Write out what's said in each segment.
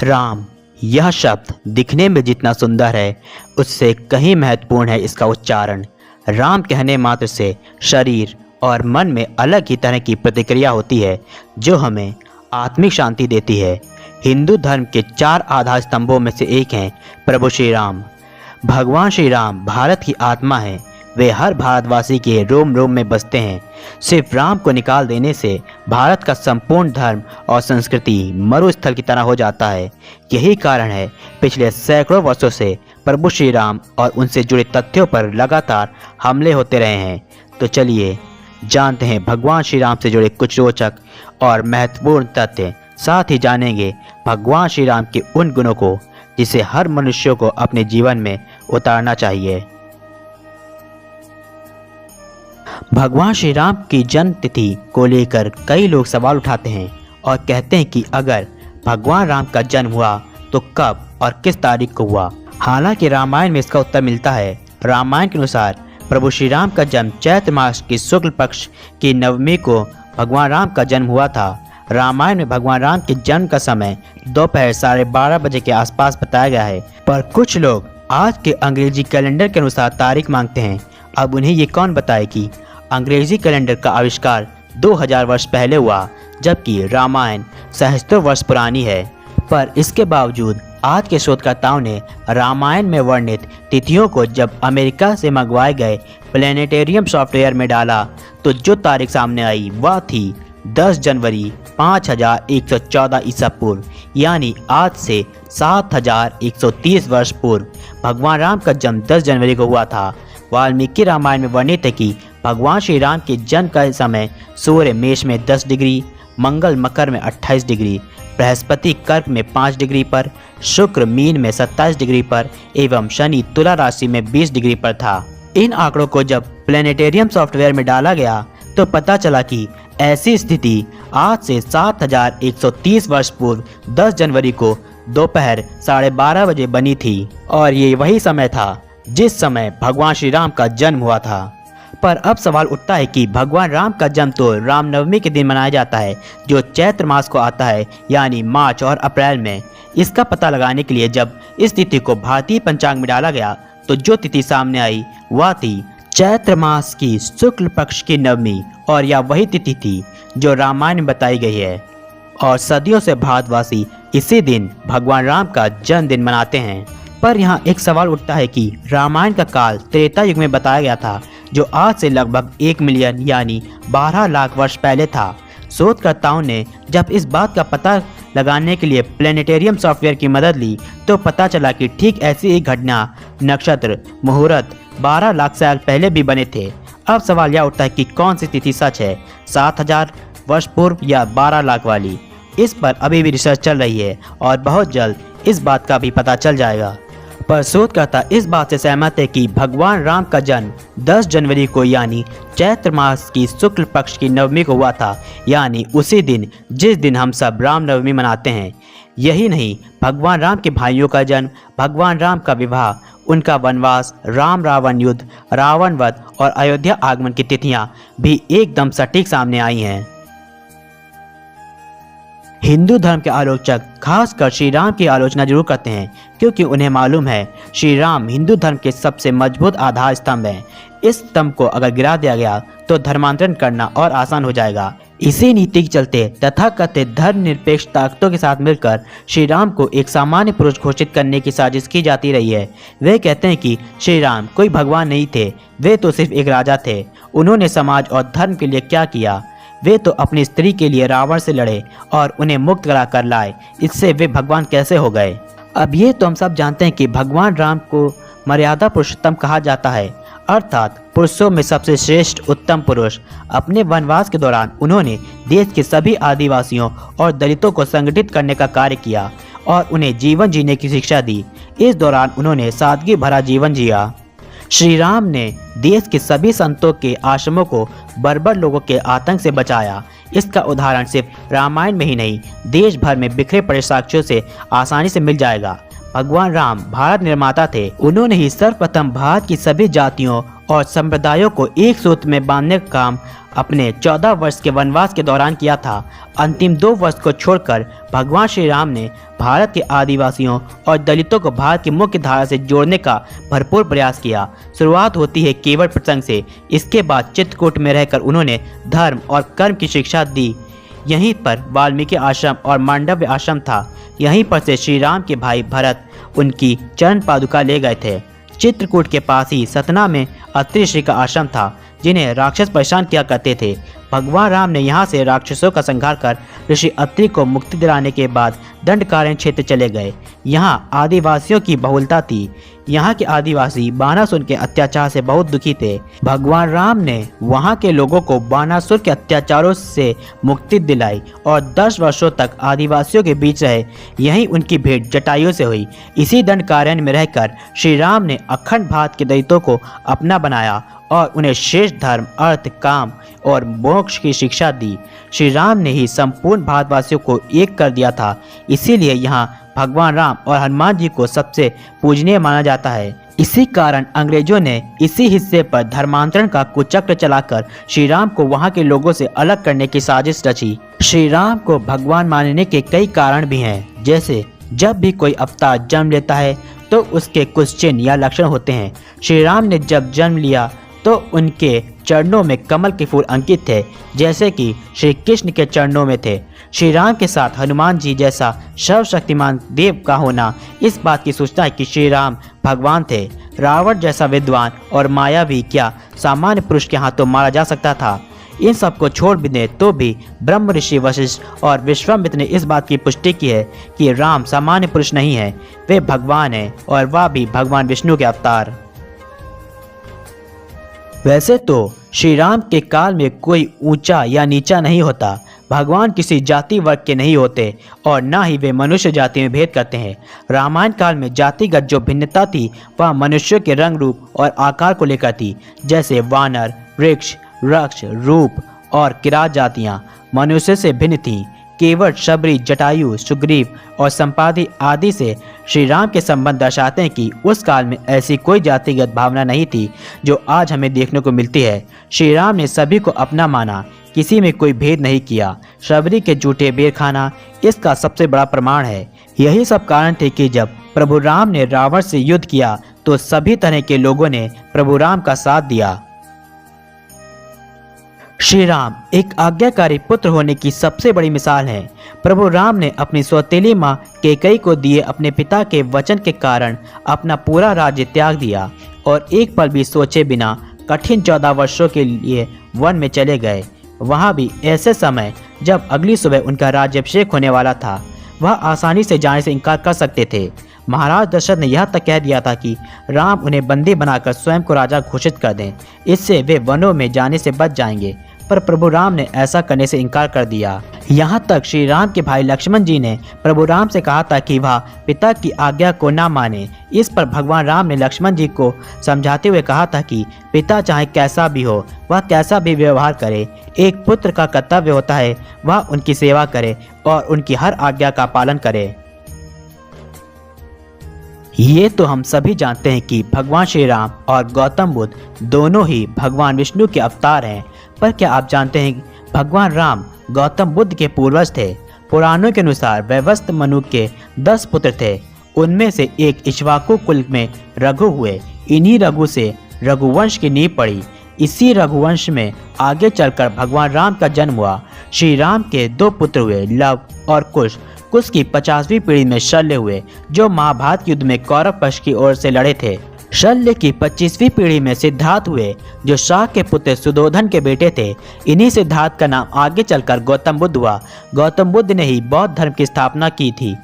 राम, यह शब्द दिखने में जितना सुंदर है उससे कहीं महत्वपूर्ण है इसका उच्चारण। राम कहने मात्र से शरीर और मन में अलग ही तरह की प्रतिक्रिया होती है जो हमें आत्मिक शांति देती है। हिंदू धर्म के 4 आधार स्तंभों में से एक हैं प्रभु श्री राम। भगवान श्री राम भारत की आत्मा है। वे हर भारतवासी के रोम रोम में बसते हैं। सिर्फ राम को निकाल देने से भारत का संपूर्ण धर्म और संस्कृति मरुस्थल की तरह हो जाता है। यही कारण है पिछले सैकड़ों वर्षों से प्रभु श्री राम और उनसे जुड़े तथ्यों पर लगातार हमले होते रहे हैं। तो चलिए जानते हैं भगवान श्री राम से जुड़े कुछ रोचक और महत्वपूर्ण तथ्य। साथ ही जानेंगे भगवान श्री राम के उन गुणों को जिसे हर मनुष्य को अपने जीवन में उतारना चाहिए। भगवान श्री राम की जन्म तिथि को लेकर कई लोग सवाल उठाते हैं और कहते हैं कि अगर भगवान राम का जन्म हुआ तो कब और किस तारीख को हुआ। हालांकि रामायण में इसका उत्तर मिलता है। रामायण के अनुसार प्रभु श्री राम का जन्म चैत्र मास की शुक्ल पक्ष की नवमी को भगवान राम का जन्म हुआ था। रामायण में भगवान राम के जन्म का समय दोपहर 12:30 बजे के आसपास बताया गया है, पर कुछ लोग आज के अंग्रेजी कैलेंडर के अनुसार तारीख मांगते हैं। अब उन्हें ये कौन बताए कि अंग्रेजी कैलेंडर का आविष्कार 2000 वर्ष पहले हुआ, जबकि रामायण सहस्त्रों वर्ष पुरानी है। पर इसके बावजूद आज के शोधकर्ताओं ने रामायण में वर्णित तिथियों को जब अमेरिका से मंगवाए गए प्लेनेटेरियम सॉफ्टवेयर में डाला तो जो तारीख सामने आई वह थी 10 जनवरी 5114 ईसा पूर्व, यानी आज से 7130 वर्ष पूर्व भगवान राम का जन्म 10 जनवरी को हुआ था। वाल्मीकि रामायण में वर्णित है कि भगवान श्री राम के जन्म का समय सूर्य मेष में 10 डिग्री, मंगल मकर में 28 डिग्री, बृहस्पति कर्क में 5 डिग्री पर, शुक्र मीन में 27 डिग्री पर एवं शनि तुला राशि में 20 डिग्री पर था। इन आंकड़ों को जब प्लेनेटेरियम सॉफ्टवेयर में डाला गया तो पता चला कि ऐसी स्थिति आज से 7130 वर्ष पूर्व 10 जनवरी को दोपहर 12:30 बजे बनी थी और ये वही समय था जिस समय भगवान श्री राम का जन्म हुआ था। पर अब सवाल उठता है कि भगवान राम का जन्म तो रामनवमी के दिन मनाया जाता है जो चैत्र मास को आता है, यानी मार्च और अप्रैल में। इसका पता लगाने के लिए जब इस तिथि को भारतीय पंचांग में डाला गया तो जो तिथि सामने आई वह थी चैत्र मास की शुक्ल पक्ष की नवमी, और यह वही तिथि थी जो रामायण में बताई गई है। और सदियों से भारतवासी इसी दिन भगवान राम का जन्मदिन मनाते हैं। पर यहाँ एक सवाल उठता है कि रामायण का काल त्रेता युग में बताया गया था जो आज से लगभग 1 मिलियन यानी 12 लाख वर्ष पहले था। शोधकर्ताओं ने जब इस बात का पता लगाने के लिए प्लेनेटेरियम सॉफ्टवेयर की मदद ली तो पता चला कि ठीक ऐसी ही घटना, नक्षत्र, मुहूर्त 12 लाख साल पहले भी बने थे। अब सवाल यह उठता है कि कौन सी तिथि सच है, 7000 वर्ष पूर्व या 12 लाख वाली। इस पर अभी भी रिसर्च चल रही है और बहुत जल्द इस बात का भी पता चल जाएगा। पर शोधकर्ता इस बात से सहमत है कि भगवान राम का जन्म 10 जनवरी को यानी चैत्र मास की शुक्ल पक्ष की नवमी को हुआ था, यानी उसी दिन जिस दिन हम सब रामनवमी मनाते हैं। यही नहीं, भगवान राम के भाइयों का जन्म, भगवान राम का विवाह, उनका वनवास, राम रावण युद्ध, रावण वध और अयोध्या आगमन की तिथियां भी एकदम सटीक सामने आई हैं। हिंदू धर्म के आलोचक खासकर श्री राम की आलोचना जरूर करते हैं क्योंकि उन्हें मालूम है श्री राम हिंदू धर्म के सबसे मजबूत आधार स्तंभ हैं। इस स्तंभ को अगर गिरा दिया गया तो धर्मांतरण करना और आसान हो जाएगा। इसी नीति के चलते तथाकथित धर्मनिरपेक्ष ताकतों के साथ मिलकर श्री राम को एक सामान्य पुरुष घोषित करने की साजिश की जाती रही है। वे कहते हैं कि श्री राम कोई भगवान नहीं थे, वे तो सिर्फ एक राजा थे। उन्होंने समाज और धर्म के लिए क्या किया? वे तो अपनी स्त्री के लिए रावण से लड़े और उन्हें मुक्त करा कर लाए, इससे वे भगवान कैसे हो गए? अब ये तो हम सब जानते हैं कि भगवान राम को मर्यादा पुरुषोत्तम कहा जाता है, अर्थात पुरुषों में सबसे श्रेष्ठ उत्तम पुरुष। अपने वनवास के दौरान उन्होंने देश के सभी आदिवासियों और दलितों को संगठित करने का कार्य किया और उन्हें जीवन जीने की शिक्षा दी। इस दौरान उन्होंने सादगी भरा जीवन जिया। श्री राम ने देश के सभी संतों के आश्रमों को बर्बर लोगों के आतंक से बचाया। इसका उदाहरण सिर्फ रामायण में ही नहीं, देश भर में बिखरे पड़े साक्ष्यों से आसानी से मिल जाएगा। भगवान राम भारत निर्माता थे। उन्होंने ही सर्वप्रथम भारत की सभी जातियों और संप्रदायों को एक सूत्र में बांधने का काम अपने 14 वर्ष के वनवास के दौरान किया था। अंतिम 2 वर्ष को छोड़कर भगवान श्री राम ने भारत के आदिवासियों और दलितों को भारत की मुख्य धारा से जोड़ने का भरपूर प्रयास किया। शुरुआत होती है केवट प्रसंग से। इसके बाद चित्रकूट में रहकर उन्होंने धर्म और कर्म की शिक्षा दी। यहीं पर वाल्मीकि आश्रम और मांडव्य आश्रम था। यहीं पर से श्री राम के भाई भरत उनकी चरण पादुका ले गए थे। चित्रकूट के पास ही सतना में अत्रि ऋषि का आश्रम था, जिन्हें राक्षस परेशान किया करते थे। भगवान राम ने यहाँ से राक्षसों का संहार कर ऋषि अत्रि को मुक्ति दिलाने के बाद दंडकारण्य क्षेत्र चले गए। यहाँ आदिवासियों की बहुलता थी। यहाँ के आदिवासी बानासुर के अत्याचार से बहुत दुखी थे। भगवान राम ने वहाँ के लोगों को बानासुर के अत्याचारों से मुक्ति दिलाई और 10 वर्षों तक आदिवासियों के बीच रहे। यहीं उनकी भेंट जटायु से हुई। इसी दंडकारण्य में रहकर श्री राम ने अखंड भारत के दैत्यों को अपना बनाया और उन्हें श्रेष्ठ धर्म, अर्थ, काम और मोक्ष की शिक्षा दी। श्री राम ने ही संपूर्ण भारतवासियों को एक कर दिया था। इसीलिए यहाँ भगवान राम और हनुमान जी को सबसे पूजनीय माना जाता है। इसी कारण अंग्रेजों ने इसी हिस्से पर धर्मांतरण का कुचक्र चलाकर श्री राम को वहाँ के लोगों से अलग करने की साजिश रची। श्री राम को भगवान मानने के कई कारण भी हैं, जैसे जब भी कोई अवतार जन्म लेता है तो उसके कुछ चिन्ह या लक्षण होते हैं। श्री राम ने जब जन्म लिया तो उनके चरणों में कमल के फूल अंकित थे, जैसे कि श्री कृष्ण के चरणों में थे। श्री राम के साथ हनुमान जी जैसा सर्वशक्तिमान देव का होना इस बात की सूचना है कि श्री राम भगवान थे। रावण जैसा विद्वान और मायावी क्या सामान्य पुरुष के हाथों मारा जा सकता था? इन सब को छोड़ भी दें तो भी ब्रह्म ऋषि वशिष्ठ और विश्वामित्र ने इस बात की पुष्टि की है कि राम सामान्य पुरुष नहीं है, वे भगवान हैं और वह भी भगवान विष्णु के अवतार। वैसे तो श्री राम के काल में कोई ऊंचा या नीचा नहीं होता। भगवान किसी जाति वर्ग के नहीं होते और न ही वे मनुष्य जाति में भेद करते हैं। रामायण काल में जातिगत जो भिन्नता थी वह मनुष्यों के रंग, रूप और आकार को लेकर थी। जैसे वानर, वृक्ष, रक्ष, रूप और किरात जातियाँ मनुष्य से भिन्न थीं। केवट, शबरी, जटायु, सुग्रीव और संपादी आदि से श्री राम के संबंध दर्शाते हैं कि उस काल में ऐसी कोई जातिगत भावना नहीं थी जो आज हमें देखने को मिलती है। श्री राम ने सभी को अपना माना, किसी में कोई भेद नहीं किया। शबरी के जूठे बेर खाना इसका सबसे बड़ा प्रमाण है। यही सब कारण थे कि जब प्रभु राम ने रावण से युद्ध किया तो सभी तरह के लोगों ने प्रभु राम का साथ दिया। श्री राम एक आज्ञाकारी पुत्र होने की सबसे बड़ी मिसाल है। प्रभु राम ने अपनी सौतेली माँ कैकेयी को दिए अपने पिता के वचन के कारण अपना पूरा राज्य त्याग दिया और एक पल भी सोचे बिना कठिन 14 वर्षों के लिए वन में चले गए। वहाँ भी ऐसे समय जब अगली सुबह उनका राज्याभिषेक होने वाला था। वह आसानी से जाने से इनकार कर सकते थे। महाराज दशरथ ने यह तक कह दिया था कि राम उन्हें बंदी बनाकर स्वयं को राजा घोषित कर दें, इससे वे वनों में जाने से बच जाएंगे। पर प्रभु राम ने ऐसा करने से इनकार कर दिया। यहाँ तक श्री राम के भाई लक्ष्मण जी ने प्रभु राम से कहा था कि वह पिता की आज्ञा को न माने। इस पर भगवान राम ने लक्ष्मण जी को समझाते हुए कहा था कि पिता चाहे कैसा भी हो, वह कैसा भी व्यवहार करे, एक पुत्र का कर्तव्य होता है वह उनकी सेवा करे और उनकी हर आज्ञा का पालन करे। ये तो हम सभी जानते हैं कि भगवान श्री राम और गौतम बुद्ध दोनों ही भगवान विष्णु के अवतार हैं। पर क्या आप जानते हैं भगवान राम गौतम बुद्ध के पूर्वज थे? पुराणों के अनुसार वैवस्वत मनु के 10 पुत्र थे। उनमें से एक इक्ष्वाकु कुल में रघु हुए। इन्हीं रघु से रघुवंश की नींव पड़ी। इसी रघुवंश में आगे चलकर भगवान राम का जन्म हुआ। श्री राम के 2 पुत्र हुए, लव और कुश। कुश की 50वीं पीढ़ी में शल्य हुए, जो महाभारत युद्ध में कौरव पक्ष की ओर से लड़े थे। शल्य की 25वीं पीढ़ी में सिद्धार्थ हुए, जो शाह के पुत्र सुधोधन के बेटे थे। इन्हीं सिद्धार्थ का नाम आगे चलकर गौतम बुद्ध हुआ। गौतम बुद्ध ने ही बौद्ध धर्म की स्थापना की थी।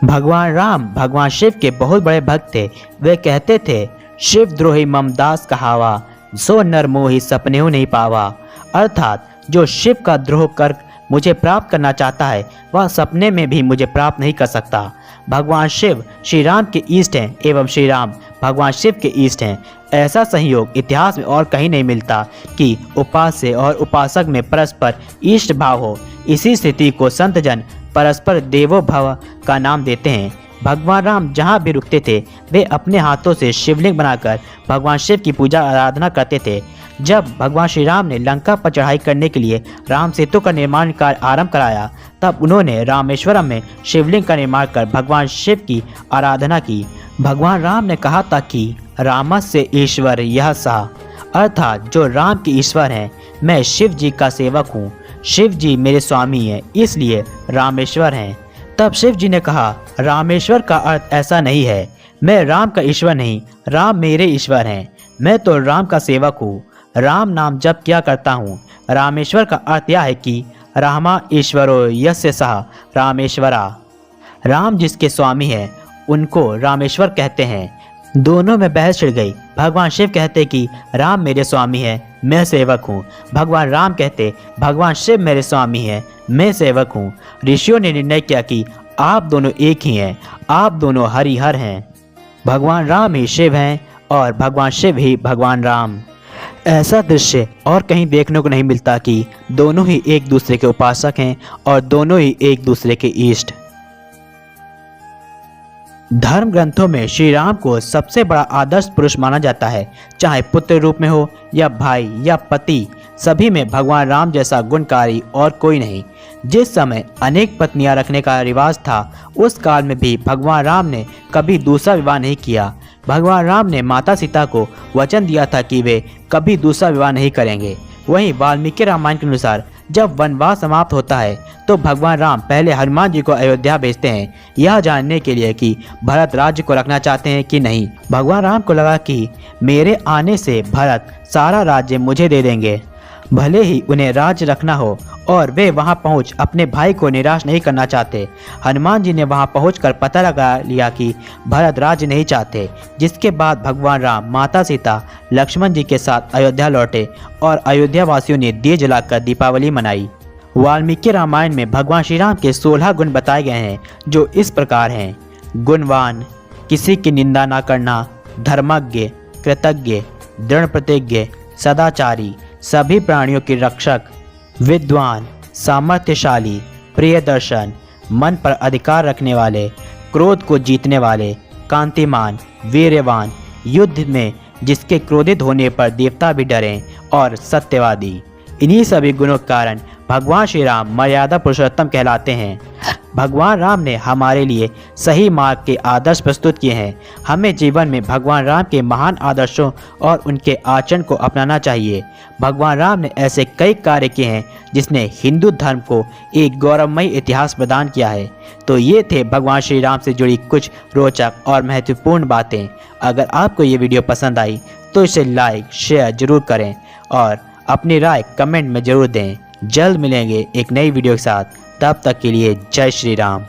भगवान राम भगवान शिव के बहुत बड़े भक्त थे। वे कहते थे, शिव द्रोही मम दास कहावा, सो नर मोहि सपनेहु नहीं पावा। अर्थात जो शिव का द्रोह कर मुझे प्राप्त करना चाहता है वह सपने में भी मुझे प्राप्त नहीं कर सकता। भगवान शिव श्री राम के इष्ट हैं एवं श्री राम भगवान शिव के इष्ट हैं। ऐसा संयोग इतिहास में और कहीं नहीं मिलता कि उपास्य और उपासक में परस्पर इष्ट भाव हो। इसी स्थिति को संत जन परस्पर देवो भव का नाम देते हैं। भगवान राम जहाँ भी रुकते थे वे अपने हाथों से शिवलिंग बनाकर भगवान शिव की पूजा आराधना करते थे। जब भगवान श्री राम ने लंका पर चढ़ाई करने के लिए राम सेतु का निर्माण कार्य आरंभ कराया, तब उन्होंने रामेश्वरम में शिवलिंग का निर्माण कर भगवान शिव की आराधना की। भगवान राम ने कहा था कि रामस्य ईश्वर यह सः, अर्थात जो राम के ईश्वर हैं, मैं शिव जी का सेवक हूँ। शिव जी मेरे स्वामी हैं, इसलिए रामेश्वर हैं। तब शिव जी ने कहा, रामेश्वर का अर्थ ऐसा नहीं है, मैं राम का ईश्वर नहीं, राम मेरे ईश्वर हैं, मैं तो राम का सेवक हूँ, राम नाम जप किया करता हूँ। रामेश्वर का अर्थ यह है कि रामा ईश्वरो यस्य सः रामेश्वरा, राम जिसके स्वामी है उनको रामेश्वर कहते हैं। दोनों में बहस छिड़ गई। भगवान शिव कहते कि राम मेरे स्वामी है, मैं सेवक हूँ। भगवान राम कहते भगवान शिव मेरे स्वामी है, मैं सेवक हूँ। ऋषियों ने निर्णय किया कि आप दोनों एक ही हैं, आप दोनों हरिहर हैं। भगवान राम ही शिव हैं और भगवान शिव ही भगवान राम। ऐसा दृश्य और कहीं देखने को नहीं मिलता कि दोनों ही एक दूसरे के उपासक हैं और दोनों ही एक दूसरे के इष्ट। धर्म ग्रंथों में श्री राम को सबसे बड़ा आदर्श पुरुष माना जाता है, चाहे पुत्र रूप में हो या भाई या पति, सभी में भगवान राम जैसा गुणकारी और कोई नहीं। जिस समय अनेक पत्नियां रखने का रिवाज था, उस काल में भी भगवान राम ने कभी दूसरा विवाह नहीं किया। भगवान राम ने माता सीता को वचन दिया था कि वे कभी दूसरा विवाह नहीं करेंगे। वहीं वाल्मीकि रामायण के अनुसार जब वनवास समाप्त होता है तो भगवान राम पहले हनुमान जी को अयोध्या भेजते हैं, यह जानने के लिए कि भरत राज्य को रखना चाहते हैं कि नहीं। भगवान राम को लगा कि मेरे आने से भरत सारा राज्य मुझे दे देंगे, भले ही उन्हें राज्य रखना हो, और वे वहां पहुंच अपने भाई को निराश नहीं करना चाहते। हनुमान जी ने वहां पहुंचकर पता लगा लिया कि भरत राज्य नहीं चाहते, जिसके बाद भगवान राम, माता सीता, लक्ष्मण जी के साथ अयोध्या लौटे और अयोध्या वासियों ने दिए जलाकर दीपावली मनाई। वाल्मीकि रामायण में भगवान श्री राम के 16 गुण बताए गए हैं, जो इस प्रकार हैं। गुणवान, किसी की निंदा न करना, धर्मज्ञ, कृतज्ञ, दृढ़ प्रतिज्ञ, सदाचारी, सभी प्राणियों के रक्षक, विद्वान, सामर्थ्यशाली, प्रियदर्शन, मन पर अधिकार रखने वाले, क्रोध को जीतने वाले, कांतिमान, वीर्यवान, युद्ध में जिसके क्रोधित होने पर देवता भी डरें, और सत्यवादी। इन्हीं सभी गुणों के कारण भगवान श्री राम मर्यादा पुरुषोत्तम कहलाते हैं। भगवान राम ने हमारे लिए सही मार्ग के आदर्श प्रस्तुत किए हैं। हमें जीवन में भगवान राम के महान आदर्शों और उनके आचरण को अपनाना चाहिए। भगवान राम ने ऐसे कई कार्य किए हैं जिसने हिंदू धर्म को एक गौरवमयी इतिहास प्रदान किया है। तो ये थे भगवान श्री राम से जुड़ी कुछ रोचक और महत्वपूर्ण बातें। अगर आपको ये वीडियो पसंद आई तो इसे लाइक शेयर जरूर करें और अपनी राय कमेंट में जरूर दें। जल्द मिलेंगे एक नई वीडियो के साथ, तब तक के लिए जय श्री राम।